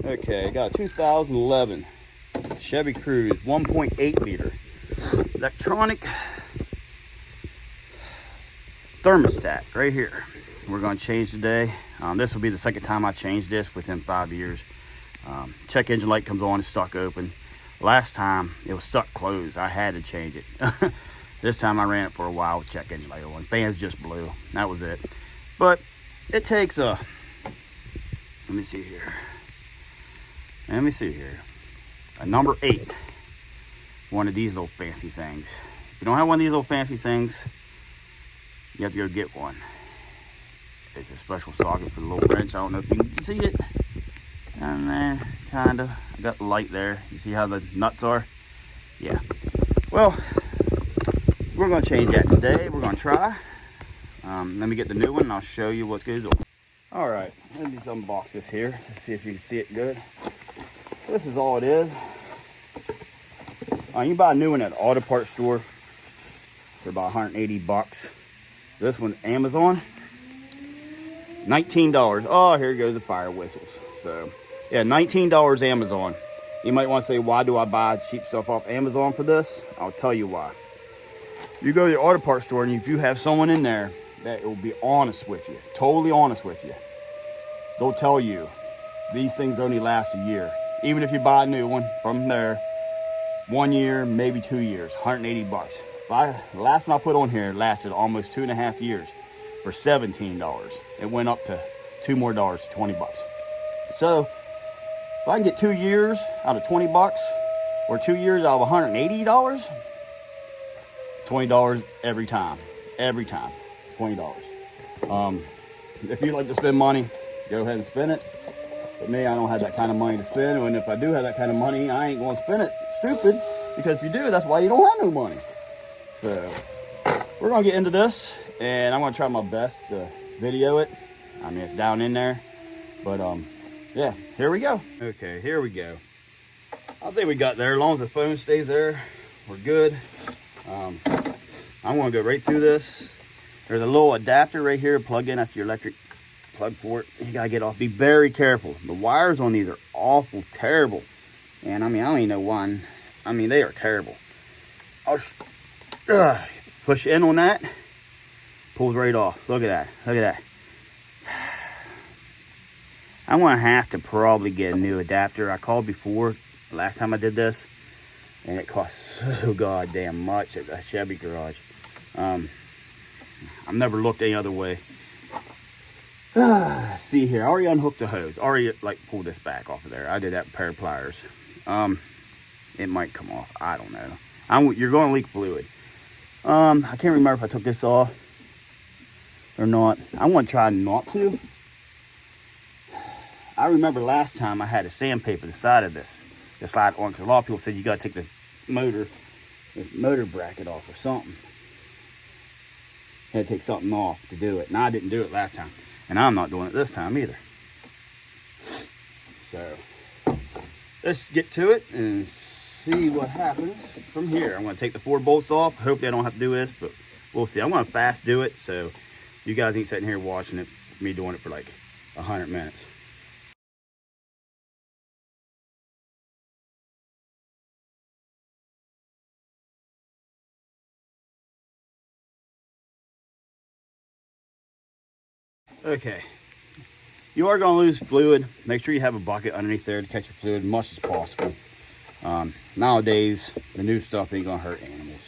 Okay, I got a 2011 Chevy Cruze 1.8 liter electronic thermostat right here. We're going to change today. This will be the second time I changed this within 5 years. Check engine light comes on, it's stuck open. Last time it was stuck closed. I had to change it. This time I ran it for a while with check engine light on. Fans just blew. That was it. But it takes a, let me see here. A number 8. One of these little fancy things. If you don't have one of these little fancy things, you have to go get one. It's a special socket for the little wrench. I don't know if you can see it down there, kind of. I got the light there. You see how the nuts are? Yeah. Well, we're going to change that today. We're going to try. Let me get the new one and I'll show you what goes on. All right, let me just unbox this here. Let's see if you can see it good. This is all it is. You can buy a new one at an auto parts store for about 180 bucks. This one, Amazon, $19. Oh, here goes the fire whistles. So, yeah, $19 Amazon. You might want to say, why do I buy cheap stuff off Amazon for this? I'll tell you why. You go to the auto parts store, and if you have someone in there that will be honest with you, totally honest with you, they'll tell you these things only last a year. Even if you buy a new one from there, 1 year, maybe 2 years, 180 bucks. The last one I put on here lasted almost 2.5 years for $17. It went up to $2 more, 20 bucks. So if I can get 2 years out of 20 bucks or 2 years out of $180, $20 every time, $20. If you like to spend money, go ahead and spend it. But me, I don't have that kind of money to spend. And if I do have that kind of money, I ain't going to spend it. Stupid. Because if you do, that's why you don't have no money. So we're going to get into this. And I'm going to try my best to video it. I mean, it's down in there. But, yeah, here we go. Okay, here we go. I think we got there. As long as the phone stays there, we're good. I'm going to go right through this. There's a little adapter right here. Plug in. That's your electric plug for it. You gotta get off. Be very careful. The wires on these are awful terrible. And I mean, I don't even know why. I mean, they are terrible. I'll push in on that. Pulls right off. Look at that. Look at that. I'm gonna have to probably get a new adapter. I called before last time I did this, and it cost so goddamn much at the Chevy garage. I've never looked any other way. See here, I already unhooked the hose. Already like pulled this back off of there. I did that with a pair of pliers. It might come off. I don't know. You're going to leak fluid. I can't remember if I took this off or not. I'm going to try not to. I remember last time I had to sandpaper the side of this to slide on, because a lot of people said you got to take this motor bracket off or something. Had to take something off to do it. And I didn't do it last time. And I'm not doing it this time either. So, let's get to it and see what happens from here. I'm going to take the 4 bolts off. Hope they don't have to do this, but we'll see. I'm going to fast do it, so you guys ain't sitting here watching it, me doing it for like 100 minutes. Okay, you are going to lose fluid. Make sure you have a bucket underneath there to catch your fluid as much as possible. Nowadays, the new stuff ain't going to hurt animals.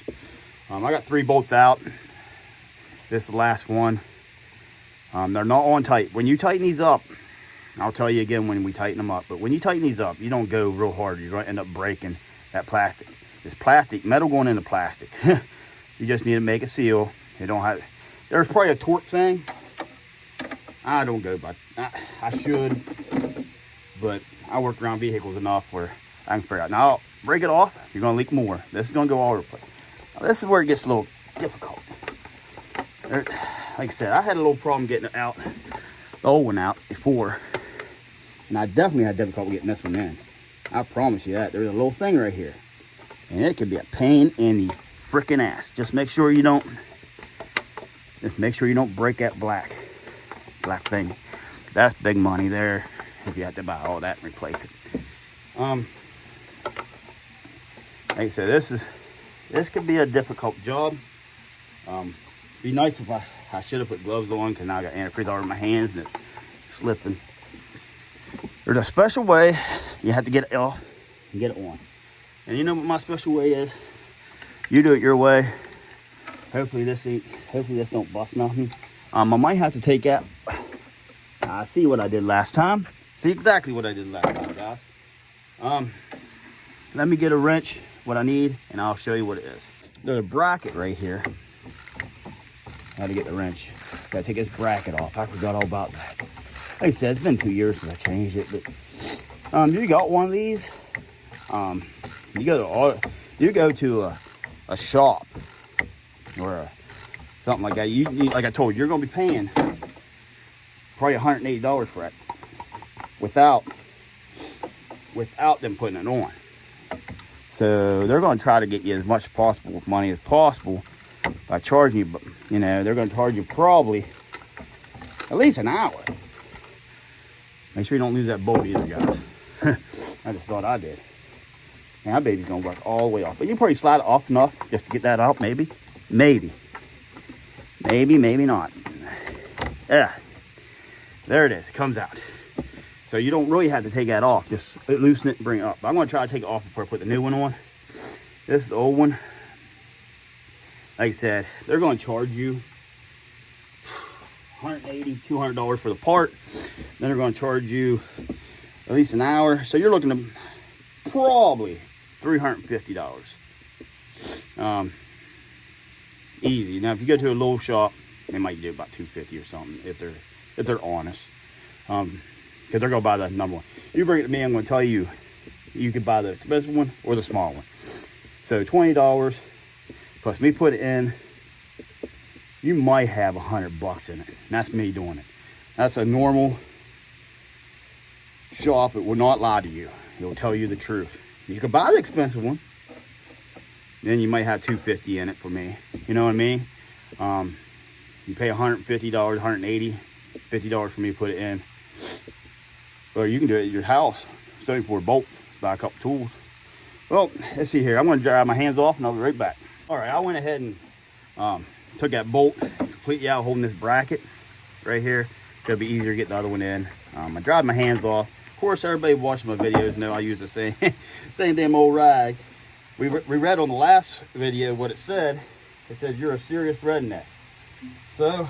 I got 3 bolts out. This is the last one. They're not on tight. When you tighten these up, I'll tell you again when we tighten them up, but when you tighten these up, you don't go real hard. You're going to end up breaking that plastic. It's plastic, metal going into plastic. You just need to make a seal. You don't have, there's probably a torque thing. I don't go by, I should, but I work around vehicles enough where I can figure out. Now, I'll break it off, you're going to leak more. This is going to go all over the place. Now, this is where it gets a little difficult. Like I said, I had a little problem getting it out, the old one out before. And I definitely had difficulty getting this one in. I promise you that. There's a little thing right here. And it could be a pain in the freaking ass. Just make sure you don't break that black thing. That's big money there. if you have to buy all that and replace it. Like I said, this could be a difficult job. Be nice if I should have put gloves on, because now I got antifreeze all over my hands and it's slipping. There's a special way you have to get it off and get it on. And you know what my special way is? You do it your way. Hopefully this don't bust nothing. I might have to take out. I see what I did last time. See exactly what I did last time, guys. Let me get a wrench, what I need, and I'll show you what it is. There's a bracket right here. I had to get the wrench. Gotta take this bracket off. I forgot all about that. Like I said, it's been 2 years since I changed it, but you got one of these. You go to a shop or something like that. You like I told you, you're gonna be paying probably $180 for it without them putting it on. So they're gonna try to get you as much possible money as possible by charging you. But you know, they're gonna charge you probably at least an hour. Make sure you don't lose that bolt either, guys. I just thought I did. And that baby's gonna work all the way off. But you probably slide it off enough just to get that out, maybe. Maybe not. Yeah, there it is, it comes out. So you don't really have to take that off, just loosen it and bring it up. But I'm gonna try to take it off before I put the new one on. This is the old one. Like I said, they're gonna charge you $180, $200 for the part. Then they're gonna charge you at least an hour. So you're looking at probably $350. Easy. Now if you go to a little shop, they might do about $250 or something if they're honest. Because they're gonna buy the number one. You bring it to me, I'm gonna tell you you could buy the expensive one or the small one. So $20 plus me put it in, you might have $100 in it. And that's me doing it. That's a normal shop. It will not lie to you. It'll tell you the truth. You could buy the expensive one. Then you might have $250 in it for me. You know what I mean? You pay $150, $180, $50 for me to put it in. Or you can do it at your house. 74 bolts, buy a couple tools. Well, let's see here. I'm going to dry my hands off and I'll be right back. All right, I went ahead and took that bolt completely out, holding this bracket right here. It'll be easier to get the other one in. I dried my hands off. Of course, everybody watching my videos know I use the same damn old rag. We read on the last video what it said. It said you're a serious redneck. So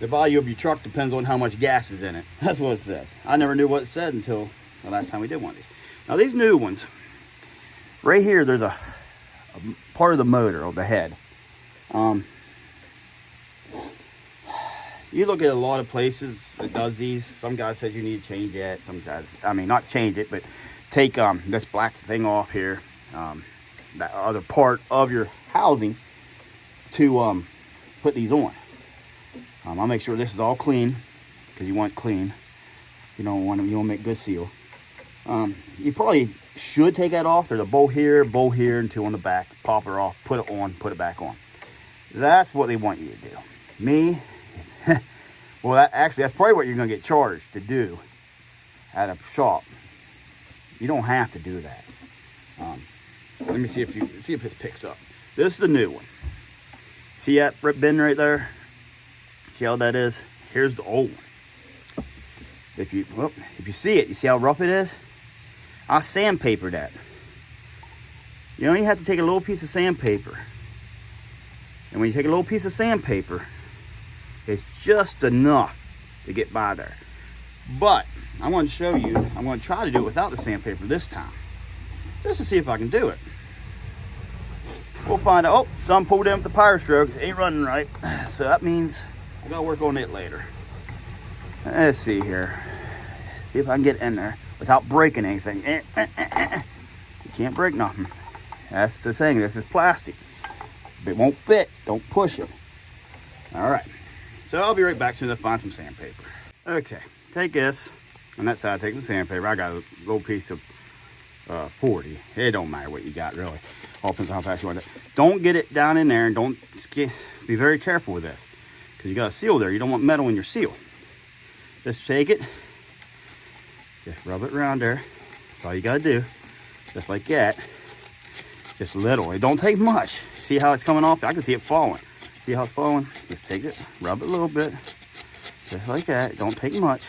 the value of your truck depends on how much gas is in it. That's what it says. I never knew what it said until the last time we did one of these. Now these new ones, right here, there's a part of the motor of the head. You look at a lot of places that does these. Some guys said you need to change it. Some guys, I mean, not change it, but take this black thing off here, that other part of your housing, to put these on. I'll make sure this is all clean, because you want it clean. You don't want to make good seal. You probably should take that off. There's a bolt here, and two on the back. Pop it off, put it on, put it back on. That's what they want you to do. Me, well, that's probably what you're going to get charged to do at a shop. You don't have to do that. Let me see if this picks up. This is the new one. See that bin right there? See how that is? Here's the old one. If you see it, you see how rough it is? I sandpapered that. You only have to take a little piece of sandpaper. And when you take a little piece of sandpaper, it's just enough to get by there. But I want to show you, I'm going to try to do it without the sandpaper this time, just to see if I can do it. We'll find out. Oh, some pulled in with the power stroke. It ain't running right. So that means I got to work on it later. Let's see here. See if I can get in there without breaking anything. You can't break nothing. That's the thing. This is plastic. If it won't fit, don't push it. All right. So I'll be right back as soon as I find some sandpaper. Okay. Take this. On that side, take the sandpaper. I got a little piece of 40. It don't matter what you got, really. All depends on how fast you want it. Don't get it down in there, and be very careful with this, because you got a seal there. You don't want metal in your seal. Just shake it. Just rub it around there. That's all you gotta do. Just like that. Just a little. It don't take much. See how it's coming off? I can see it falling. See how it's falling? Just take it, rub it a little bit. Just like that. It don't take much.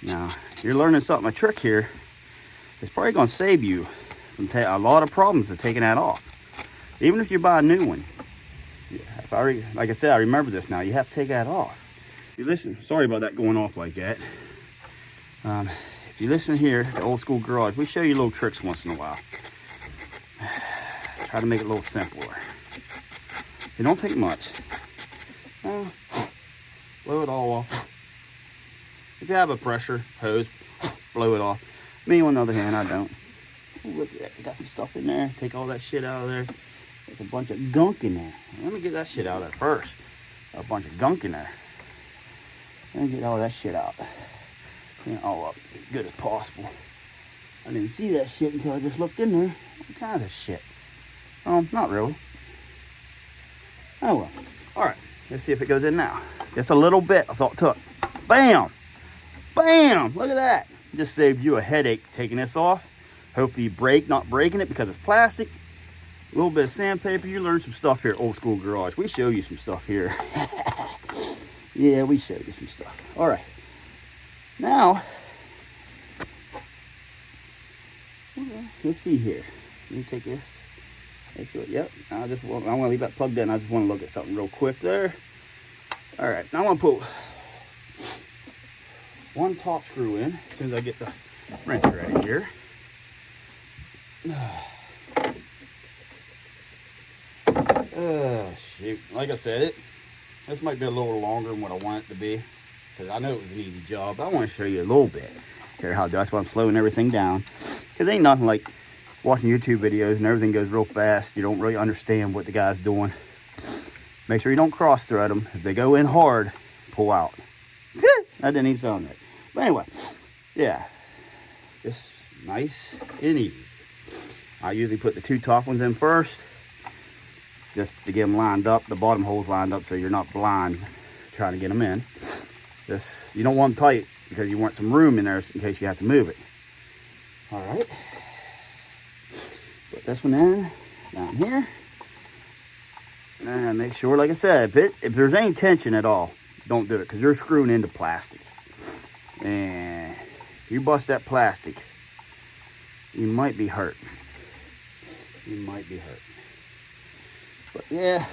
Now, you're learning something. A trick here. It's probably gonna save you from a lot of problems of taking that off. Even if you buy a new one. Like I said, I remember this now. You have to take that off. You listen, sorry about that going off like that. If you listen here, the Old School Garage, we show you little tricks once in a while. Try to make it a little simpler. It don't take much. Blow it all off. If you have a pressure hose, blow it off. Me, on the other hand, I don't. Ooh, look at that. I got some stuff in there. Take all that shit out of there. There's a bunch of gunk in there. Let me get that shit out of there first. A bunch of gunk in there. Let me get all that shit out. Clean it all up as good as possible. I didn't see that shit until I just looked in there. What kind of shit? Not really. Oh well. Alright, let's see if it goes in now. Just a little bit, that's all it took. Bam! Bam! Look at that. Just saved you a headache taking this off. Hopefully you not breaking it because it's plastic. A little bit of sandpaper. You learn some stuff here at Old School Garage. We show you some stuff here. Yeah, we show you some stuff. Alright. Now, let's see here. Let me take this. Make sure, yep. I want to leave that plugged in. I just want to look at something real quick there. Alright, now I'm going to put one top screw in as soon as I get the wrench ready here. Shoot. Like I said, this might be a little longer than what I want it to be. Because I know it was an easy job. I want to show you a little bit here how that's why I'm slowing everything down. Because ain't nothing like watching YouTube videos and everything goes real fast. You don't really understand what the guy's doing. Make sure you don't cross thread them. If they go in hard, pull out. That didn't even sound right. But anyway, yeah, just nice and easy. I usually put the two top ones in first, just to get them lined up, the bottom holes lined up so you're not blind trying to get them in. Just, you don't want them tight because you want some room in there in case you have to move it. All right, put this one in down here. And make sure, like I said, if there's any tension at all, don't do it because you're screwing into plastic. And if you bust that plastic, you might be hurt. You might be hurt. But yeah,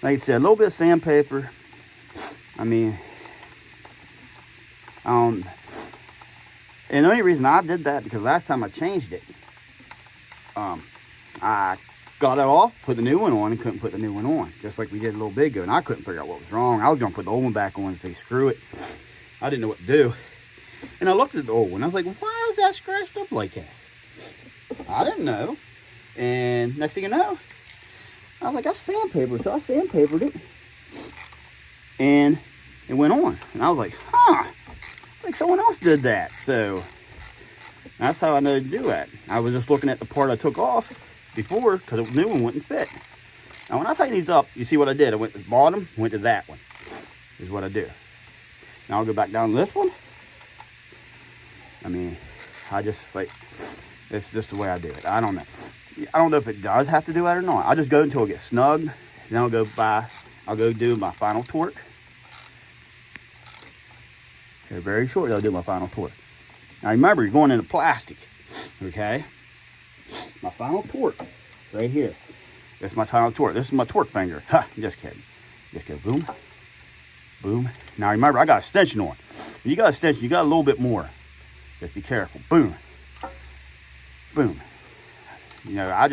like I said, a little bit of sandpaper. I mean, and the only reason I did that because last time I changed it, I got it off, put the new one on, and couldn't put the new one on. Just like we did a little bit ago, and I couldn't figure out what was wrong. I was going to put the old one back on and say, screw it. I didn't know what to do. And I looked at the old one. I was like, why is that scratched up like that? I didn't know. And next thing you know, I was like, that's sandpaper. So I sandpapered it. And it went on. And I was like, huh. Like someone else did that. So that's how I know to do that. I was just looking at the part I took off before because the new one wouldn't fit. Now when I tighten these up, you see what I did? I went to the bottom, went to that one. Is what I do. Now I'll go back down to this one. I mean, I just like, it's just the way I do it. I don't know. I don't know if it does have to do that or not. I'll just go until it gets snug. Then I'll go do my final torque. Okay, very short, I'll do my final torque. Now remember, you're going into plastic. Okay? My final torque, right here. This is my final torque. This is my torque finger. Ha, just kidding. Just go boom. Boom. Now remember, I got extension on. When you got extension, you got a little bit more. Just be careful. Boom. Boom. You know,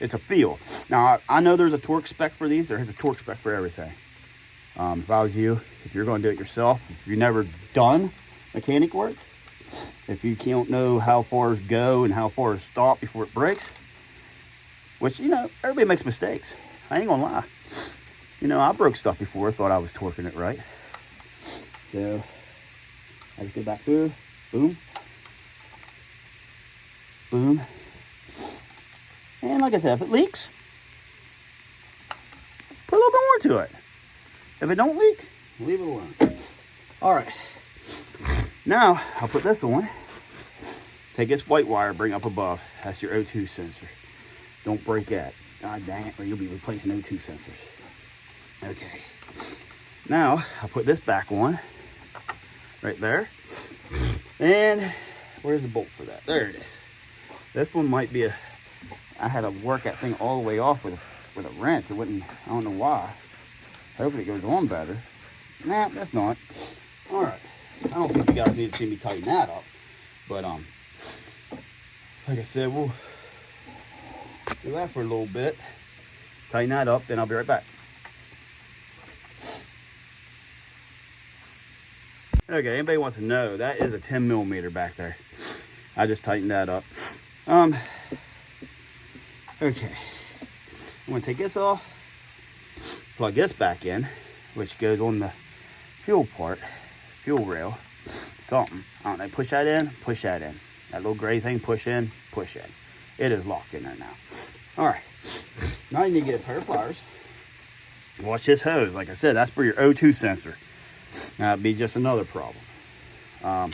it's a feel. Now, I know there's a torque spec for these. There's a torque spec for everything. If I was you, if you're going to do it yourself, if you've never done mechanic work, if you don't know how far to go and how far to stop before it breaks, which, you know, everybody makes mistakes. I ain't going to lie. You know, I broke stuff before. I thought I was torquing it right. So, I just go back through. Boom. Boom. And like I said, if it leaks, put a little bit more to it. If it don't leak, Leave it alone. All right. Now, I'll put this on. Take this white wire, bring up above. That's your O2 sensor. Don't break that. God dang it, or you'll be replacing O2 sensors. Okay. Now, I'll put this back on. Right there. And where's the bolt for that? There it is. This one might be I had to work that thing all the way off with a wrench. It wouldn't, I don't know why. Hopefully it goes on better. Nah, that's not. All right. I don't think you guys need to see me tighten that up. But, like I said, we'll do that for a little bit. Tighten that up, then I'll be right back. Okay, anybody wants to know, that is a 10 millimeter back there. I just tightened that up. Okay. I'm gonna take this off, plug this back in, which goes on the fuel part, fuel rail, something. I don't know, push that in, push that in. That little gray thing, push in, push in. It is locked in there now. All right, now you need to get a pair of pliers. Watch this hose. Like I said, that's for your O2 sensor. Now, it'd be just another problem. I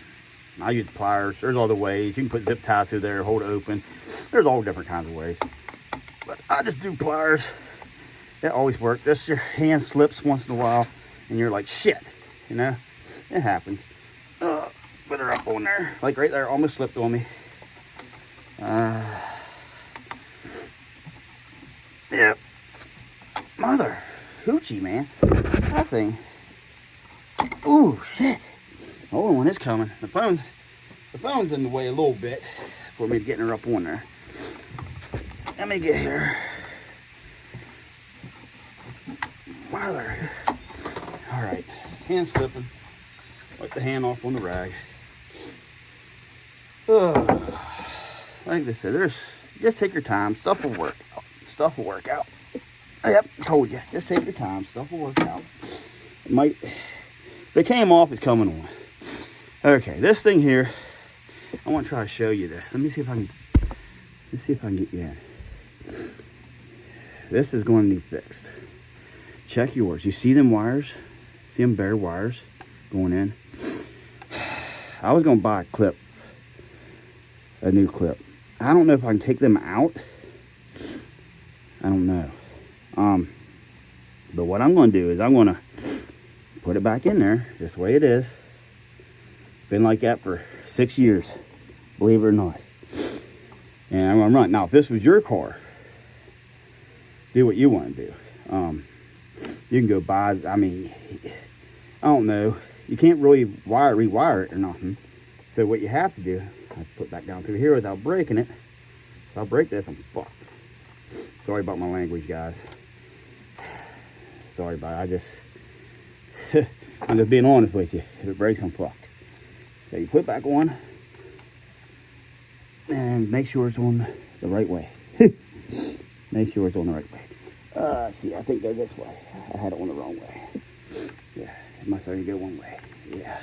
use pliers. There's other ways. You can put zip ties through there, hold it open. There's all different kinds of ways. But I just do pliers. That always works. Just your hand slips once in a while, and you're like, shit. You know? It happens. Put her up on there. Like right there, almost slipped on me. Yep. Mother hoochie, man. That thing. Ooh, shit. The other one is coming. The phone's in the way a little bit for me getting her up on there. Let me get here. Mother. All right. Hand slipping. Wipe the hand off on the rag. Like I said, just take your time. Stuff will work out. Stuff will work out. Yep, told you. Just take your time. Stuff will work out. It might. If it came off, it's coming on. Okay, this thing here, I want to try to show you this. Let me see if I can get you in. This is going to need fixed. Check yours. You see them wires? See them bare wires going in? I was going to buy a new clip. I don't know if I can take them out. I don't know. But what I'm going to do is I'm going to put it back in there just the way it is. Been like that for 6 years, believe it or not. And I'm going to run. Now, if this was your car, do what you want to do. You can go buy, I mean, I don't know. You can't really rewire it or nothing. So what you have to do, I have to put back down through here without breaking it. If I break this, I'm fucked. Sorry about my language, guys. Sorry about it. I'm just being honest with you. If it breaks, I'm fucked. So you put it back on and make sure it's on the right way. Make sure it's on the right way. See, I think it goes this way. I had it on the wrong way. Yeah, it must only go one way. Yeah.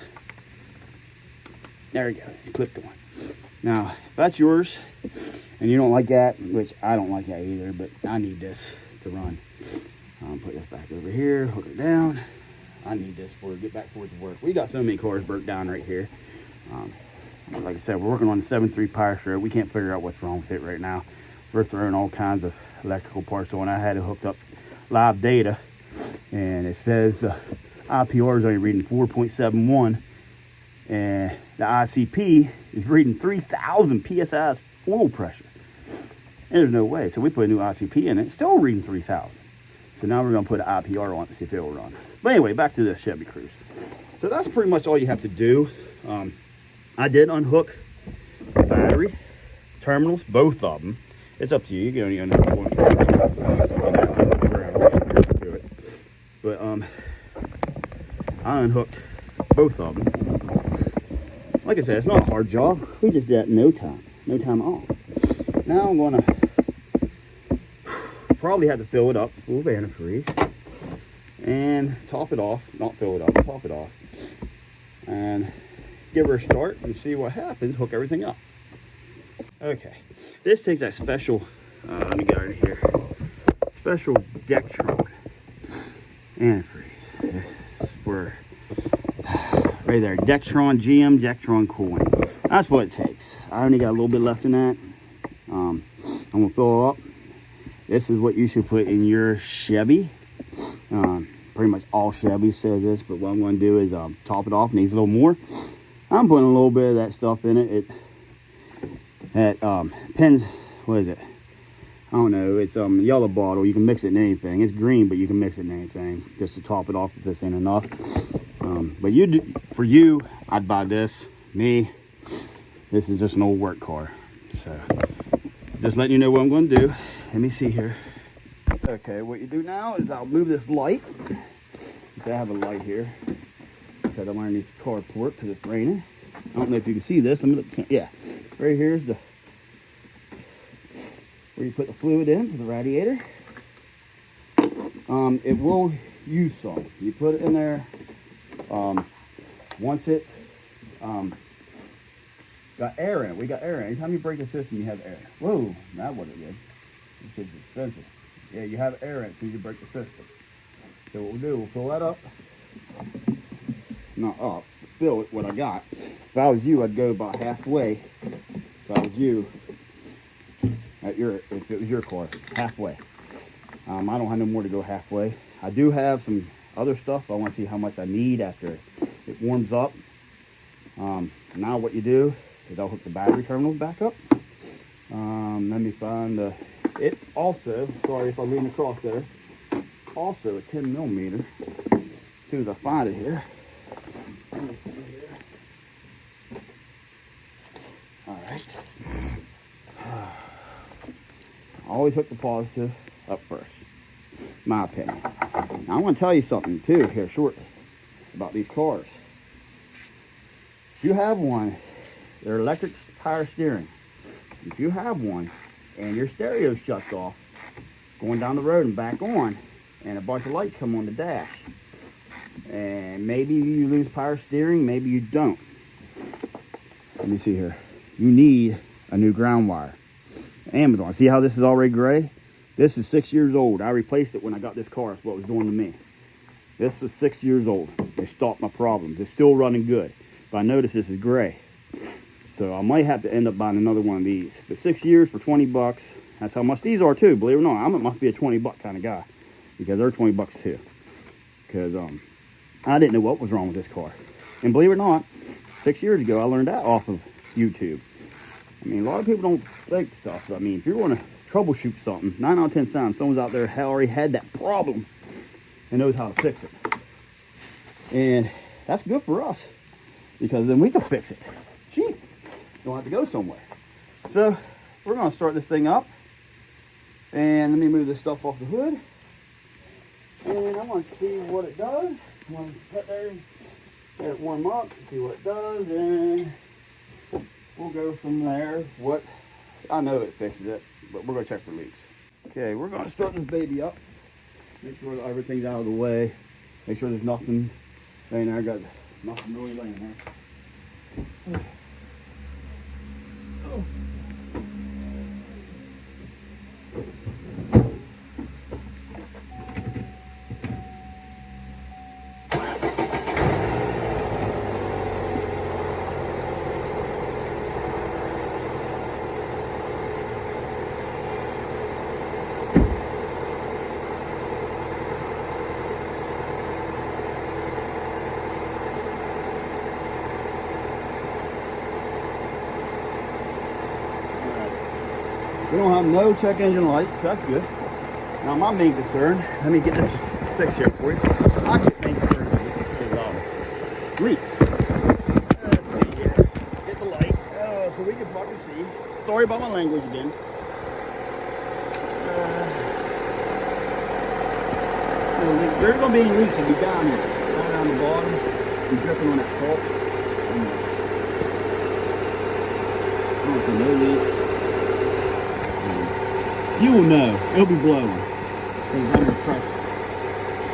There we go. You clipped on. Now, if that's yours and you don't like that, which I don't like that either, but I need this to run. Put this back over here, hook it down. I need this for get back forward to work. We got so many cars broke down right here. Like I said, we're working on the 7.3 Power Stroke. We can't figure out what's wrong with it right now. We're throwing all kinds of electrical parts on. I had it hooked up live data, and it says IPR is only reading 4.71, and the ICP is reading 3,000 psi oil pressure. And there's no way. So we put a new ICP in it, still reading 3,000. So now we're going to put an IPR on it to see if it'll run. But anyway, back to this Chevy Cruze. So that's pretty much all you have to do. I did unhook the battery terminals, both of them. It's up to you. You can only unhook one. Do it. But I unhooked both of them. Like I said, it's not a hard job. We just did that in no time. No time at all. Now I'm going to probably have to fill it up with antifreeze and top it off. Not fill it up, top it off. And give her a start and see what happens. Hook everything up. Okay, this takes that special, let me get out of here, special Dectron antifreeze. This for right there, Dextron, GM Dextron cooling. That's what it takes. I only got a little bit left in that. I'm gonna fill it up. This is what you should put in your Chevy. Pretty much all Chevys say this, but what I'm gonna do is top it off. Needs a little more. I'm putting a little bit of that stuff in it. It pins, what is it? I don't know, it's yellow bottle. You can mix it in anything. It's green, but you can mix it in anything just to top it off if this ain't enough. But for you, I'd buy this. Me, this is just an old work car. So just letting you know what I'm going to do. Let me see here. Okay, what you do now is I'll move this light. I have a light here because I'm underneath the carport because it's raining. I don't know if you can see this. Let me look. Yeah, right here is the where you put the fluid in for the radiator. It will use some. You put it in there. Once it got air in it, we got air in it. Anytime you break the system, you have air. Whoa, that wasn't good. This is expensive. Yeah, you have air in it, so you break the system. So what we'll do, we'll fill that up. Not up, fill it, what I got. If I was you, I'd go about halfway. If I was you, if it was your car, halfway. I don't have no more to go halfway. I do have some other stuff. I want to see how much I need after it warms up. Now what you do is I'll hook the battery terminals back up. Let me find the, it's also, sorry if I lean across there, also a 10 millimeter. As soon as I find it here. Let me see here. All right. I always hook the positive up first, my opinion. Now I want to tell you something too here shortly about these cars. If you have one, they're electric power steering. If you have one and your stereo shuts off going down the road and back on, and a bunch of lights come on the dash, and maybe you lose power steering, maybe you don't. Let me see here. You need a new ground wire. Amazon. See how this is already gray? This is 6 years old. I replaced it when I got this car. That's what it was doing to me. This was 6 years old. They stopped my problems. It's still running good. But I noticed this is gray. So I might have to end up buying another one of these. But 6 years for 20 bucks. That's how much these are too. Believe it or not, I must be a 20 buck kind of guy. Because they're 20 bucks too. Because I didn't know what was wrong with this car. And believe it or not, 6 years ago I learned that off of YouTube. I mean, a lot of people don't think stuff. I mean, if you're going to troubleshoot something, 9 out of 10 times, someone's out there already had that problem and knows how to fix it. And that's good for us because then we can fix it cheap. Don't have to go somewhere. So we're going to start this thing up. And let me move this stuff off the hood. And I want to see what it does. I want to sit there and let it warm up, see what it does, and we'll go from there. What I know it fixes it, but we're gonna check for leaks. Okay, we're gonna start this baby up. Make sure that everything's out of the way. Make sure there's nothing laying there. I got nothing really laying there. Oh. We don't have no check engine lights, so that's good. Now my main concern, let me get this fixed here for you. My main concern is leaks. Let's see here. Get the light so we can fucking see. Sorry about my language again. There's gonna be any leaks if you down here. Down the bottom, you're dripping on that salt. I don't see no leaks. You will know. It'll be blowing. It's under pressure.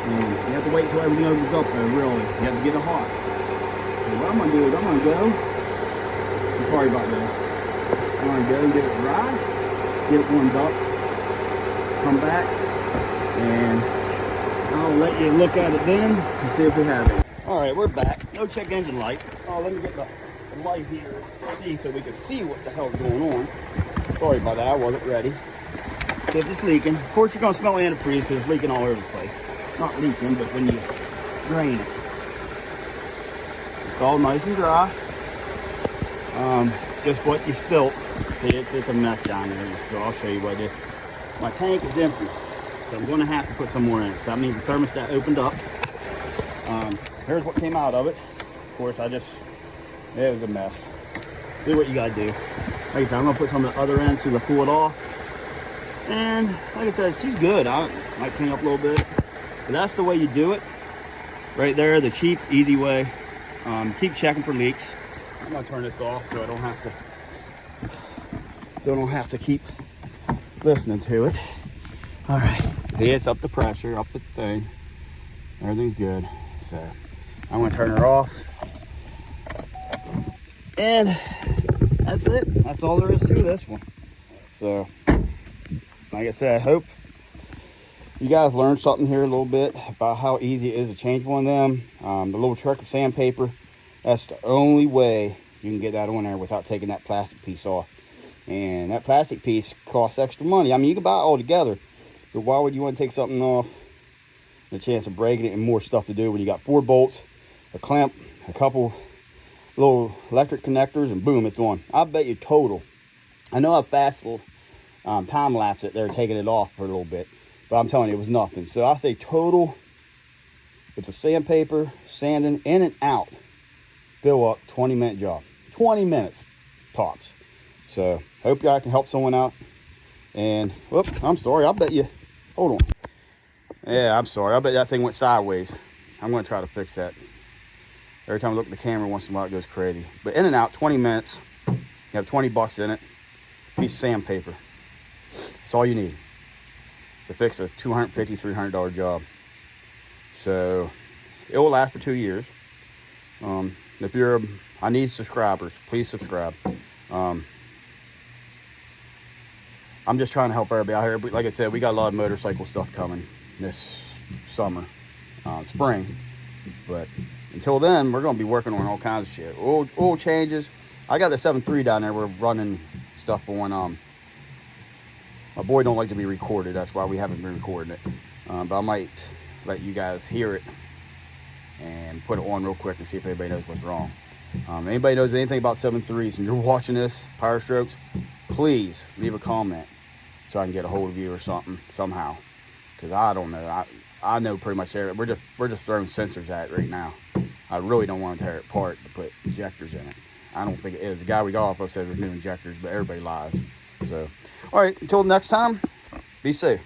You have to wait until everything opens up though, really. You have to get it hot. So what I'm going to do is I'm going to go. I'm sorry about this. I'm going to go and get it dry. Get it warmed up. Come back. And I'll let you look at it then and see if we have it. All right, we're back. No check engine light. Oh, let me get the light here, see, so we can see what the hell's going on. Sorry about that, I wasn't ready. See if it's leaking. Of course, you're gonna smell antifreeze because it's leaking all over the place. Not leaking, but when you drain it, it's all nice and dry. Just what you spilt. See, it's a mess down there. So I'll show you what it is. My tank is empty, so I'm gonna have to put some more in it. So that means the thermostat opened up. Here's what came out of it. Of course, it was a mess. Do what you gotta do. Like I said, I'm gonna put some of the other end so we'll pull it off. And like I said, she's good. I might clean up a little bit. But that's the way you do it. Right there, the cheap, easy way. Keep checking for leaks. I'm gonna turn this off so I don't have to keep listening to it. All right, see, it's up the pressure, up the thing. Everything's good. So I'm gonna turn her off. And that's it. That's all there is to this one. So, like I said, I hope you guys learned something here a little bit about how easy it is to change one of them. The little trick of sandpaper, that's the only way you can get that on there without taking that plastic piece off. And that plastic piece costs extra money. I mean, you can buy it all together, but why would you want to take something off? The chance of breaking it and more stuff to do when you got 4 bolts, a clamp, a couple little electric connectors, and boom, it's on. I bet you total. I know how fast time lapse it. They're taking it off for a little bit, but I'm telling you, it was nothing. So I say total with the sandpaper, sanding in and out, fill up 20-minute job. 20 minutes tops. So hope y'all can help someone out. And whoop, I'm sorry. I bet you. Hold on. Yeah, I'm sorry. I bet that thing went sideways. I'm going to try to fix that. Every time I look at the camera, once in a while it goes crazy. But in and out, 20 minutes. You have 20 bucks in it. Piece of sandpaper. That's all you need to fix a $250, $300 job. So it will last for 2 years. I need subscribers. Please subscribe. I'm just trying to help everybody out here. But like I said, we got a lot of motorcycle stuff coming this summer, spring. But until then, we're going to be working on all kinds of shit. Oil changes. I got the 7.3 down there. We're running stuff on. My boy don't like to be recorded. That's why we haven't been recording it. But I might let you guys hear it and put it on real quick and see if anybody knows what's wrong. Anybody knows anything about 7.3s and you're watching this, Power Strokes, please leave a comment so I can get a hold of you or something somehow. Because I don't know. I know pretty much everything. We're just throwing sensors at it right now. I really don't want to tear it apart to put injectors in it. I don't think it is. The guy we got off of said there's new injectors, but everybody lies. So, all right, until next time, be safe.